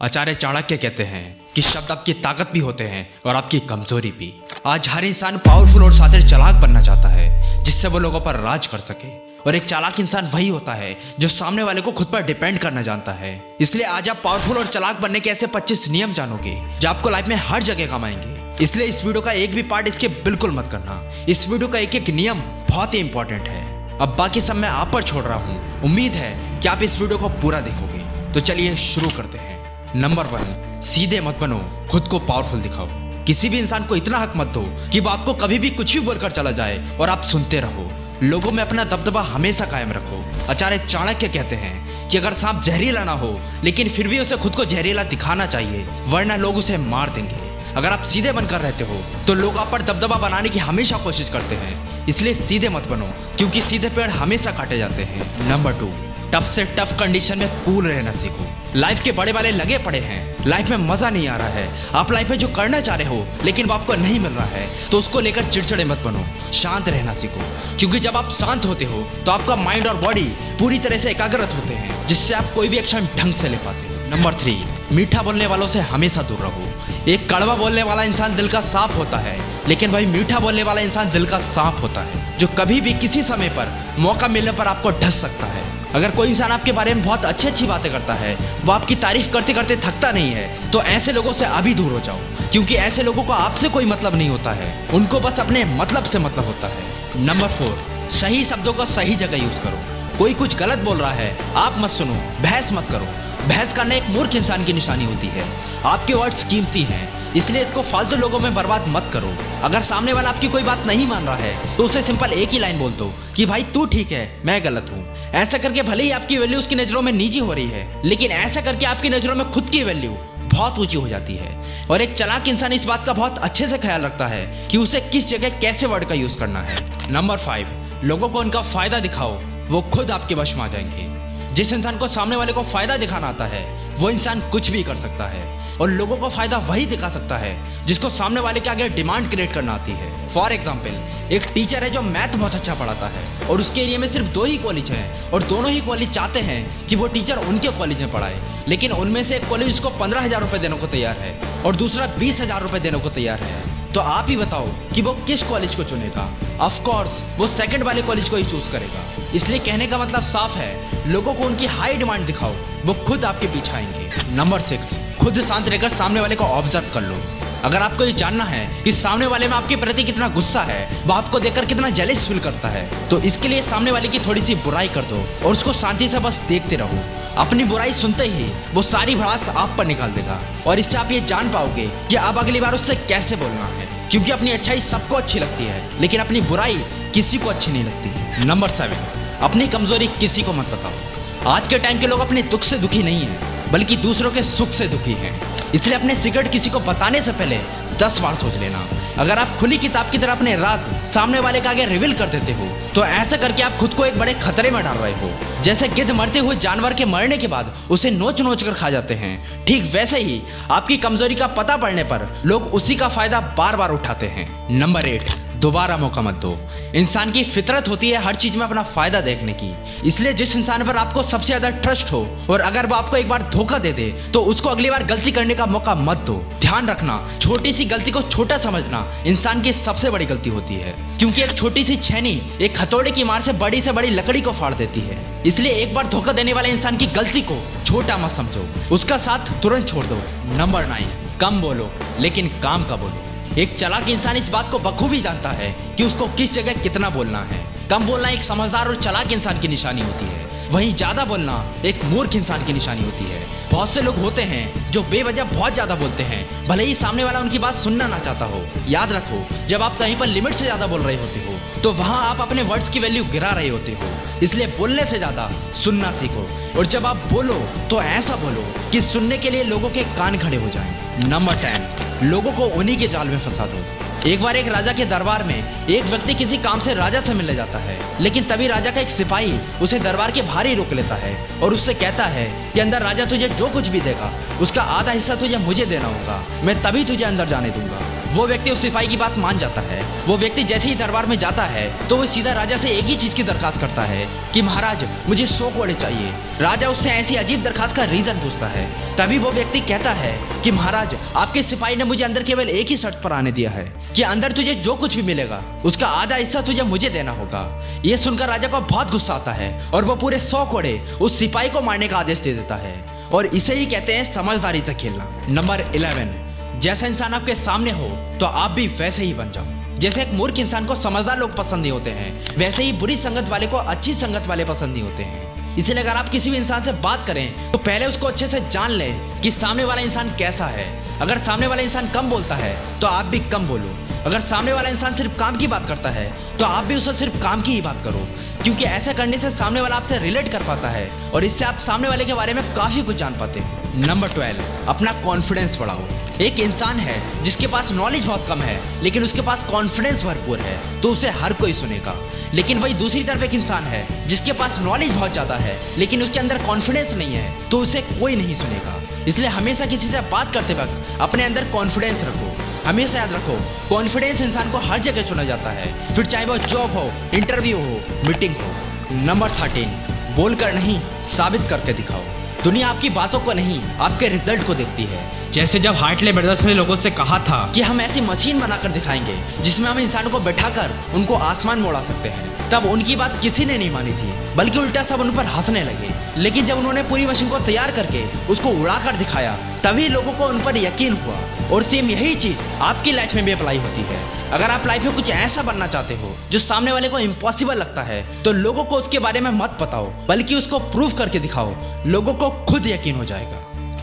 आचार्य चाणक्य कहते हैं कि शब्द आपकी ताकत भी होते हैं और आपकी कमजोरी भी। आज हर इंसान पावरफुल और साथ ही चालाक बनना चाहता है जिससे वो लोगों पर राज कर सके, और एक चालाक इंसान वही होता है जो सामने वाले को खुद पर डिपेंड करना जानता है। इसलिए आज आप पावरफुल और चालाक बनने के ऐसे 25 नियम जानोगे जो आपको लाइफ में हर जगह काम आएंगे। इसलिए इस वीडियो का एक भी पार्ट इसके बिल्कुल मत करना। इस वीडियो का एक एक नियम बहुत ही इंपॉर्टेंट है। अब बाकी सब मैं आप पर छोड़ रहा हूँ। उम्मीद है कि आप इस वीडियो को पूरा देखोगे। तो चलिए शुरू करते हैं। नंबर 1, सीधे मत बनो, खुद को पावरफुल दिखाओ। किसी भी इंसान को इतना हक मत दो कि वो आपको कभी भी कुछ भी बोलकर चला जाए और आप सुनते रहो। लोगों में अपना दबदबा हमेशा कायम रखो। आचार्य चाणक्य कहते हैं कि अगर सांप जहरीला ना हो लेकिन फिर भी उसे खुद को जहरीला दिखाना चाहिए, वरना लोग उसे मार देंगे। अगर आप सीधे बनकर रहते हो तो लोग आप पर दबदबा बनाने की हमेशा कोशिश करते हैं। इसलिए सीधे मत बनो, क्योंकि सीधे पेड़ हमेशा काटे जाते हैं। नंबर 2, टफ से टफ कंडीशन में कूल रहना सीखो। लाइफ के बड़े वाले लगे पड़े हैं, लाइफ में मजा नहीं आ रहा है, आप लाइफ में जो करना चाह रहे हो लेकिन वो आपको नहीं मिल रहा है, तो उसको लेकर चिड़चिड़े मत बनो, शांत रहना सीखो। क्योंकि जब आप शांत होते हो तो आपका माइंड और बॉडी पूरी तरह से एकाग्रत होते हैं, जिससे आप कोई भी एक्शन ढंग से ले पाते हो। नंबर 3, मीठा बोलने वालों से हमेशा दूर रहो। एक कड़वा बोलने वाला इंसान दिल का साफ होता है, लेकिन वही मीठा बोलने वाला इंसान दिल का सांप होता है, जो कभी भी किसी समय पर मौका मिलने पर आपको ढस सकता है। अगर कोई इंसान आपके बारे में बहुत अच्छी बातें करता है, वो आपकी तारीफ करते करते थकता नहीं है, तो ऐसे लोगों से अभी दूर हो जाओ। क्योंकि ऐसे लोगों को आपसे कोई मतलब नहीं होता है, उनको बस अपने मतलब से मतलब होता है। नंबर 4, सही शब्दों को सही जगह यूज करो। कोई कुछ गलत बोल रहा है, आप मत सुनो, बहस मत करो। बहस करना एक मूर्ख इंसान की निशानी होती है। आपके वर्ड्स कीमती हैं, इसलिए इसको फालतू लोगों में बर्बाद मत करो। अगर सामने वाला आपकी कोई बात नहीं मान रहा है तो उसे सिंपल एक ही लाइन बोल दो कि भाई तू ठीक है, मैं गलत हूँ। ऐसा करके भले ही आपकी वैल्यू उसकी नजरों में नीची हो रही है, लेकिन ऐसा करके आपकी नजरों में खुद की वैल्यू बहुत ऊंची हो जाती है। और एक चालाक इंसान इस बात का बहुत अच्छे से ख्याल रखता है कि उसे किस जगह कैसे वर्ड का यूज करना है। नंबर 5, लोगों को उनका फायदा दिखाओ, वो खुद आपके वश में आ जाएंगे। जिस इंसान को सामने वाले को फायदा दिखाना आता है वो इंसान कुछ भी कर सकता है, और लोगों को फायदा वही दिखा सकता है जिसको सामने वाले के आगे डिमांड क्रिएट करना आती है। फॉर एग्जाम्पल, एक टीचर है जो मैथ बहुत अच्छा पढ़ाता है और उसके एरिया में सिर्फ 2 ही कॉलेज हैं, और दोनों ही कॉलेज चाहते हैं कि वो टीचर उनके कॉलेज में पढ़ाए, लेकिन उनमें से एक कॉलेज उसको 15,000 रुपये देने को तैयार है और दूसरा 20,000 रुपये देने को तैयार है। तो आप ही बताओ कि वो किस कॉलेज को चुनेगा? ऑफ कोर्स वो सेकंड वाले कॉलेज को ही चूज करेगा। इसलिए कहने का मतलब साफ है, लोगों को उनकी हाई डिमांड दिखाओ, वो खुद आपके पीछे आएंगे। नंबर 6, खुद शांत रहकर सामने वाले को ऑब्जर्व कर लो। अगर आपको ये जानना है कि सामने वाले में आपके प्रति कितना गुस्सा है, वो आपको देखकर कितना जेलस फील करता है, तो इसके लिए सामने वाले की थोड़ी सी बुराई कर दो और उसको शांति से बस देखते रहो। अपनी बुराई सुनते ही वो सारी भड़ास आप पर निकाल देगा, और इससे आप ये जान पाओगे कि अब अगली बार उससे कैसे बोलना है। क्योंकि अपनी अच्छाई सबको अच्छी लगती है, लेकिन अपनी बुराई किसी को अच्छी नहीं लगती। नंबर 7, अपनी कमजोरी किसी को मत बताओ। आज के टाइम के लोग अपने दुख से दुखी नहीं हैं, बल्कि दूसरों के सुख से दुखी हैं। इसलिए अपने सीक्रेट किसी को बताने से पहले 10 बार सोच लेना। अगर आप खुली किताब की तरह अपने राज सामने वाले के आगे रिवील कर देते हो, तो ऐसा करके आप खुद को एक बड़े खतरे में डाल रहे हो। जैसे गिद्ध मरते हुए जानवर के मरने के बाद उसे नोच नोच कर खा जाते हैं, ठीक वैसे ही आपकी कमजोरी का पता पड़ने पर लोग उसी का फायदा बार बार उठाते हैं। नंबर 8, दोबारा मौका मत दो। इंसान की फितरत होती है हर चीज में अपना फायदा देखने की। इसलिए जिस इंसान पर आपको सबसे ज्यादा ट्रस्ट हो और अगर वो आपको एक बार धोखा दे दे तो उसको अगली बार गलती करने का मौका मत दो। ध्यान रखना, छोटी सी गलती को छोटा समझना इंसान की सबसे बड़ी गलती होती है, क्योंकि एक छोटी सी छेनी एक हथौड़े की मार से बड़ी लकड़ी को फाड़ देती है। इसलिए एक बार धोखा देने वाले इंसान की गलती को छोटा मत समझो, उसका साथ तुरंत छोड़ दो। नंबर 9, कम बोलो लेकिन काम का बोलो। एक चालाक इंसान इस बात को बखूबी जानता है कि उसको किस जगह कितना बोलना है। कम बोलना एक समझदार और चालाक इंसान की निशानी होती है, वहीं ज्यादा बोलना एक मूर्ख इंसान की निशानी होती है। बहुत से लोग होते हैं जो बेवजह बहुत ज्यादा बोलते हैं, भले ही सामने वाला उनकी बात सुनना ना चाहता हो। याद रखो, जब आप कहीं पर लिमिट से ज्यादा बोल रहे होते हो तो वहां आप अपने वर्ड्स की वैल्यू गिरा रहे होते हो। इसलिए बोलने से ज्यादा सुनना सीखो, और जब आप बोलो तो ऐसा बोलो कि सुनने के लिए लोगों के कान खड़े हो जाएं। नंबर 10, लोगों को उन्हीं के जाल में फंसा दो। एक बार एक राजा के दरबार में एक व्यक्ति किसी काम से राजा से मिलने जाता है, लेकिन तभी राजा का एक सिपाही उसे दरबार के बाहर ही रोक लेता है और उससे कहता है कि अंदर राजा तुझे जो कुछ भी देगा उसका आधा हिस्सा तुझे मुझे देना होगा, मैं तभी तुझे अंदर जाने दूंगा। वो व्यक्ति उस सिपाही की बात मान जाता है। वो व्यक्ति जैसे ही दरबार में जाता है तो वो सीधा राजा से एक ही चीज की दरखास्त करता है कि महाराज मुझे 100 घोड़े चाहिए। राजा उससे ऐसी अजीब दरखास्त का रीजन पूछता है। तभी वो व्यक्ति कहता है कि महाराज आपके सिपाही ने मुझे अंदर केवल एक ही शर्त पर आने दिया है कि अंदर तुझे जो कुछ भी मिलेगा उसका आधा हिस्सा तुझे मुझे देना होगा। ये सुनकर राजा को बहुत गुस्सा आता है और वो पूरे 100 घोड़े उस सिपाही को मारने का आदेश दे देता है। और इसे ही कहते हैं समझदारी से खेलना। नंबर 11, जैसा इंसान आपके सामने हो तो आप भी वैसे ही बन जाओ। जैसे एक मूर्ख इंसान को समझदार लोग पसंद नहीं होते हैं, वैसे ही बुरी संगत वाले को अच्छी संगत वाले पसंद नहीं होते हैं। इसलिए अगर आप किसी भी इंसान से बात करें तो पहले उसको अच्छे से जान लें कि सामने वाला इंसान कैसा है। अगर सामने वाला इंसान कम बोलता है तो आप भी कम बोलो। अगर सामने वाला इंसान सिर्फ काम की बात करता है तो आप भी उससे सिर्फ काम की ही बात करो, क्योंकि ऐसा करने से सामने वाला आपसे रिलेट कर पाता है और इससे आप सामने वाले के बारे में काफी कुछ जान पाते हो। नंबर 12, अपना कॉन्फिडेंस बढ़ाओ। एक इंसान है जिसके पास नॉलेज बहुत कम है लेकिन उसके पास कॉन्फिडेंस भरपूर है तो उसे हर कोई सुनेगा। लेकिन वही दूसरी तरफ एक इंसान है जिसके पास नॉलेज बहुत ज्यादा है लेकिन उसके अंदर कॉन्फिडेंस नहीं है तो उसे कोई नहीं सुनेगा। इसलिए हमेशा किसी से बात करते वक्त अपने अंदर कॉन्फिडेंस रखो। हमेशा याद रखो, कॉन्फिडेंस इंसान को हर जगह चुना जाता है, फिर चाहे वो जॉब हो, इंटरव्यू हो, मीटिंग हो। नंबर 13, बोलकर नहीं साबित करके दिखाओ। दुनिया आपकी बातों को नहीं आपके रिजल्ट को देखती है। जैसे जब हार्टले ब्रदर्स ने लोगों से कहा था कि हम ऐसी मशीन बनाकर दिखाएंगे जिसमें हम इंसानों को बैठाकर उनको आसमान में उड़ा सकते हैं, तब उनकी बात किसी ने नहीं मानी थी, बल्कि उल्टा सब उन पर हंसने लगे। लेकिन जब उन्होंने पूरी मशीन को तैयार करके उसको उड़ाकर दिखाया तभी लोगों को उन पर यकीन हुआ। और सेम यही चीज आपकी लाइफ में भी अप्लाई होती है। अगर आप लाइफ में कुछ ऐसा बनना चाहते हो जो सामने वाले को इम्पॉसिबल लगता है तो लोगों को उसके बारे में मत बताओ, बल्कि उसको प्रूव करके दिखाओ। लोगों को खुद यकीन हो जाएगा।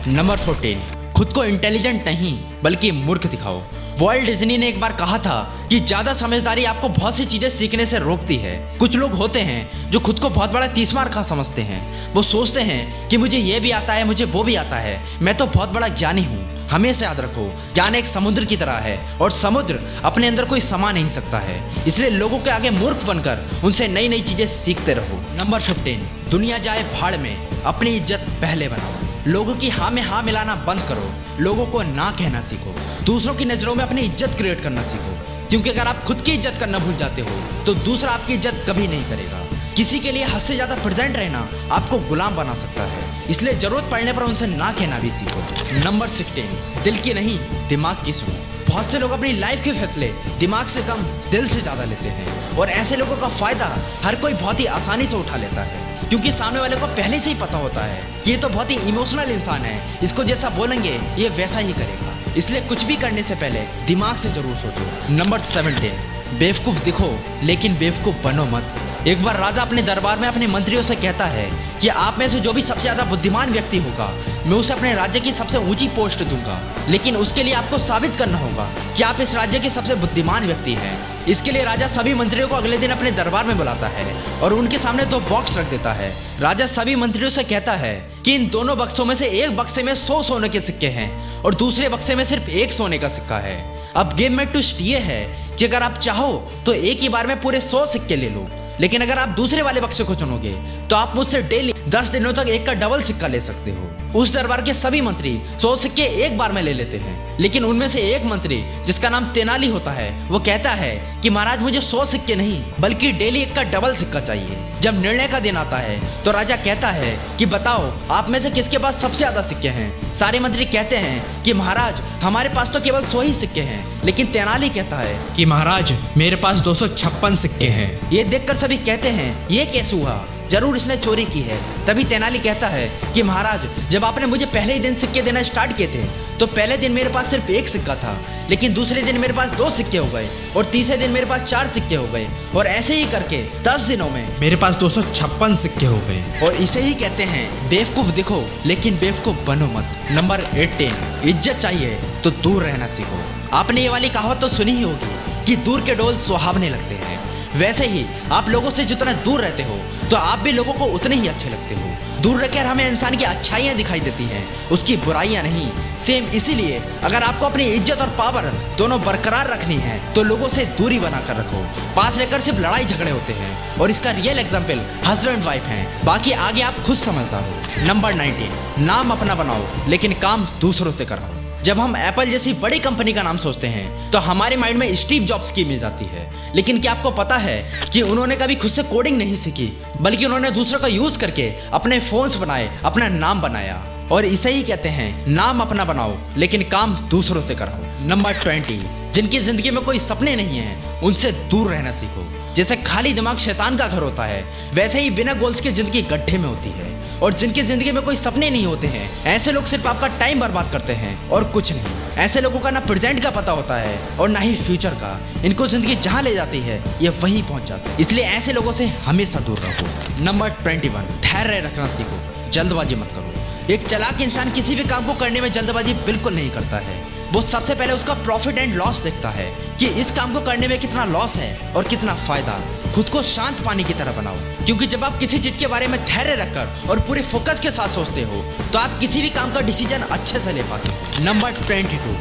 नंबर 14, खुद को इंटेलिजेंट नहीं बल्कि मूर्ख दिखाओ। वॉल्ट डिज्नी ने एक बार कहा था कि ज्यादा समझदारी आपको बहुत सी चीजें सीखने से रोकती है। कुछ लोग होते हैं जो खुद को बहुत बड़ा तीसमार खा समझते हैं। वो सोचते हैं कि मुझे ये भी आता है, मुझे वो भी आता है, मैं तो बहुत बड़ा ज्ञानी हूँ। हमेशा याद रखो, ज्ञान एक समुद्र की तरह है और समुद्र अपने अंदर कोई समा नहीं सकता है। इसलिए लोगों के आगे मूर्ख बनकर उनसे नई नई चीजें सीखते रहो। नंबर 15, दुनिया जाए भाड़ में अपनी इज्जत पहले बनाओ। लोगों की हाँ में हाँ मिलाना बंद करो। लोगों को ना कहना सीखो। दूसरों की नजरों में अपनी इज्जत क्रिएट करना सीखो, क्योंकि अगर आप खुद की इज्जत करना भूल जाते हो तो दूसरा आपकी इज्जत कभी नहीं करेगा। किसी के लिए हद से ज्यादा प्रेजेंट रहना आपको गुलाम बना सकता है, इसलिए जरूरत पड़ने पर उनसे ना कहना भी सीखो। नंबर 16, दिल की नहीं दिमाग की सुनो। बहुत से लोग अपनी लाइफ के फैसले दिमाग से कम दिल से ज्यादा लेते हैं और ऐसे लोगों का फायदा हर कोई बहुत ही आसानी से उठा लेता है, क्योंकि सामने वाले को पहले से ही पता होता है कि ये तो बहुत ही इमोशनल इंसान है, इसको जैसा बोलेंगे ये वैसा ही करेगा। इसलिए कुछ भी करने से पहले दिमाग से जरूर सोचो। नंबर 17, बेवकूफ दिखो लेकिन बेवकूफ बनो मत। एक बार राजा अपने दरबार में अपने मंत्रियों से कहता है कि आप में से जो भी सबसे ज्यादा बुद्धिमान व्यक्ति होगा मैं उसे अपने राज्य की सबसे ऊंची पोस्ट दूंगा, लेकिन उसके लिए आपको साबित करना होगा कि आप इस राज्य के सबसे बुद्धिमान व्यक्ति हैं। इसके लिए राजा सभी मंत्रियों को अगले दिन अपने दरबार में बुलाता है और उनके सामने 2 बॉक्स रख देता है। राजा सभी मंत्रियों से कहता है कि इन दोनों बक्सों में से एक बक्से में 100 सोने के सिक्के हैं और दूसरे बक्से में सिर्फ 1 सोने का सिक्का है। अब गेम में ट्विस्ट ये है कि अगर आप चाहो तो एक ही बार में पूरे 100 सिक्के ले लो, लेकिन अगर आप दूसरे वाले बक्से को चुनोगे तो आप मुझसे डेली 10 दिनों तक एक का डबल सिक्का ले सकते हो। उस दरबार के सभी मंत्री 100 सिक्के एक बार में ले लेते हैं, लेकिन उनमें से एक मंत्री जिसका नाम तेनाली होता है वो कहता है कि महाराज मुझे 100 सिक्के नहीं बल्कि डेली एक का डबल सिक्का चाहिए। जब निर्णय का दिन आता है तो राजा कहता है कि बताओ आप में से किसके पास सबसे ज्यादा सिक्के हैं। सारे मंत्री कहते हैं कि महाराज हमारे पास तो केवल 100 ही सिक्के हैं, लेकिन तेनाली कहता है कि महाराज मेरे पास 256 सिक्के हैं। ये देखकर सभी कहते हैं ये कैसे हुआ, जरूर इसने चोरी की है। तभी तेनाली कहता है कि महाराज जब आपने मुझे पहले ही दिन सिक्के देना स्टार्ट किए थे तो पहले दिन मेरे पास सिर्फ 1 सिक्का था, लेकिन दूसरे दिन मेरे पास 2 सिक्के हो गए और तीसरे दिन मेरे पास 4 सिक्के हो गए और ऐसे ही करके 10 दिनों में मेरे पास 256 सिक्के हो गए। और इसे ही कहते हैं बेवकूफ दिखो लेकिन बेवकूफ बनो मत। नंबर 18, इज्जत चाहिए तो दूर रहना सीखो। आपने ये वाली कहावत तो सुनी ही होगी कि दूर के डोल सुहावने लगते हैं। वैसे ही आप लोगों से जितना दूर रहते हो तो आप भी लोगों को उतने ही अच्छे लगते हो। दूर रहकर हमें इंसान की अच्छाइयाँ दिखाई देती हैं, उसकी बुराइयाँ नहीं। सेम इसीलिए अगर आपको अपनी इज्जत और पावर दोनों बरकरार रखनी है तो लोगों से दूरी बनाकर रखो। पास रहकर सिर्फ लड़ाई झगड़े होते हैं और इसका रियल एग्जाम्पल हस्बैंड वाइफ हैं, बाकी आगे आप खुद समझदार हो। नंबर 19, नाम अपना बनाओ लेकिन काम दूसरों से कराओ। जब हम एप्पल जैसी बड़ी कंपनी का नाम सोचते हैं तो हमारे माइंड में स्टीव जॉब्स की इमेज आती है। लेकिन क्या आपको पता है कि उन्होंने कभी खुद से कोडिंग नहीं सीखी, बल्कि उन्होंने दूसरों का यूज करके अपने फोन्स बनाए, अपना नाम बनाया। और इसे ही कहते हैं नाम अपना बनाओ लेकिन काम दूसरों से कराओ। नंबर 20, जिनकी जिंदगी में कोई सपने नहीं है उनसे दूर रहना सीखो। जैसे खाली दिमाग शैतान का घर होता है, वैसे ही बिना गोल्स की जिंदगी गड्ढे में होती है। और जिनकी जिंदगी में कोई सपने नहीं होते हैं, ऐसे लोग सिर्फ आपका टाइम बर्बाद करते हैं और कुछ नहीं। ऐसे लोगों का ना प्रेजेंट का पता होता है और ना ही फ्यूचर का। इनको जिंदगी जहां ले जाती है ये वहीं पहुंच जाती है, इसलिए ऐसे लोगों से हमेशा दूर रहो। नंबर 21, धैर्य रखना सीखो, जल्दबाजी मत करो। एक चालाक इंसान किसी भी काम को करने में जल्दबाजी बिल्कुल नहीं करता है। वो सबसे पहले उसका प्रॉफिट एंड लॉस देखता है कि इस काम को करने में कितना लॉस है और कितना फायदा। खुद को शांत पानी की तरह बनाओ, क्योंकि जब आप किसी चीज के बारे में धैर्य रखकर और पूरे फोकस के साथ सोचते हो तो आप किसी भी काम का डिसीजन अच्छे से ले पाते हो। नंबर 22,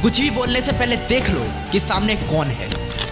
कुछ भी बोलने से पहले देख लो कि सामने कौन है।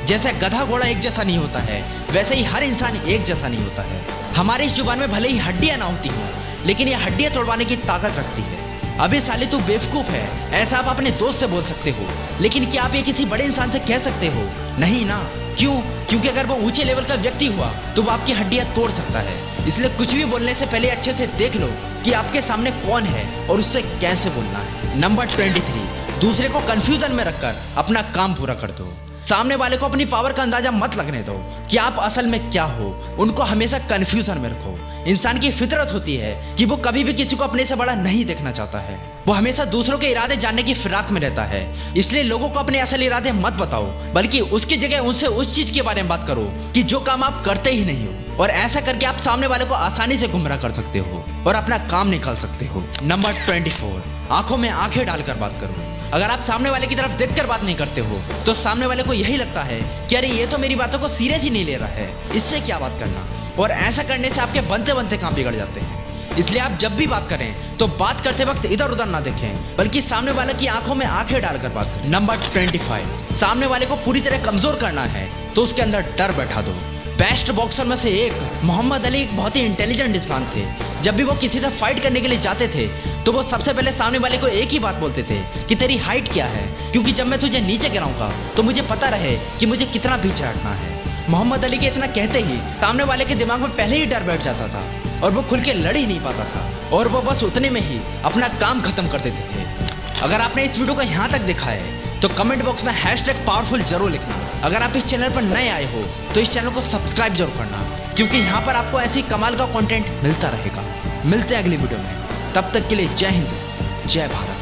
जैसे गधा घोड़ा एक जैसा नहीं होता है, वैसे ही हर इंसान एक जैसा नहीं होता है। हमारी इस जुबान में भले ही हड्डियां ना होती हों, लेकिन ये हड्डियां तोड़वाने की ताकत रखती है। अबे साले तू बेवकूफ है, ऐसा आप अपने दोस्त से बोल सकते हो, लेकिन क्या आप ये किसी बड़े इंसान से कह सकते हो? नहीं ना। क्यों? क्योंकि अगर वो ऊंचे लेवल का व्यक्ति हुआ तो वो आपकी हड्डियां तोड़ सकता है। इसलिए कुछ भी बोलने से पहले अच्छे से देख लो कि आपके सामने कौन है और उससे कैसे बोलना है। नंबर 23, दूसरे को कंफ्यूजन में रखकर अपना काम पूरा कर दो। सामने वाले को अपनी पावर का अंदाजा मत लगने दो कि आप असल में क्या हो। उनको हमेशा कंफ्यूजन में रखो। इंसान की फितरत होती है कि वो कभी भी किसी को अपने से बड़ा नहीं देखना चाहता है। वो हमेशा दूसरों के इरादे जानने की फिराक में रहता है। इसलिए लोगों को अपने असल इरादे मत बताओ, बल्कि उसकी जगह उनसे उस चीज के बारे में बात करो कि जो काम आप करते ही नहीं हो। और ऐसा करके आप सामने वाले को आसानी से गुमराह कर सकते हो और अपना काम निकाल सकते हो। नंबर 24, आंखों में आंखें डालकर बात करो। अगर आप सामने वाले की तरफ देखकर बात नहीं करते हो तो सामने वाले को यही लगता है कि अरे ये तो मेरी बातों को सीरियस ही नहीं ले रहा है, इससे क्या बात करना। और ऐसा करने से आपके बनते बनते काम बिगड़ जाते हैं। इसलिए आप जब भी बात करें तो बात करते वक्त इधर उधर ना देखें, बल्कि सामने वाले की आंखों में आंखें डालकर बात करें। नंबर 25, सामने वाले को पूरी तरह कमजोर करना है तो उसके अंदर डर बैठा दो। बेस्ट बॉक्सर में से एक मोहम्मद अली एक बहुत ही इंटेलिजेंट इंसान थे। जब भी वो किसी से फाइट करने के लिए जाते थे तो वो सबसे पहले सामने वाले को एक ही बात बोलते थे कि तेरी हाइट क्या है, क्योंकि जब मैं तुझे नीचे गिराऊंगा तो मुझे पता रहे कि मुझे कितना पीछे हटना है। मोहम्मद अली के इतना कहते ही सामने वाले के दिमाग में पहले ही डर बैठ जाता था और वो खुल के लड़ ही नहीं पाता था और वो बस उतने में ही अपना काम खत्म कर देते थे। अगर आपने इस वीडियो को यहाँ तक देखा है तो कमेंट बॉक्स में #पावरफुल जरूर लिखना। अगर आप इस चैनल पर नए आए हो तो इस चैनल को सब्सक्राइब जरूर करना, क्योंकि यहाँ पर आपको ऐसी कमाल का कंटेंट मिलता रहेगा। मिलते हैं अगली वीडियो में, तब तक के लिए जय हिंद, जय भारत।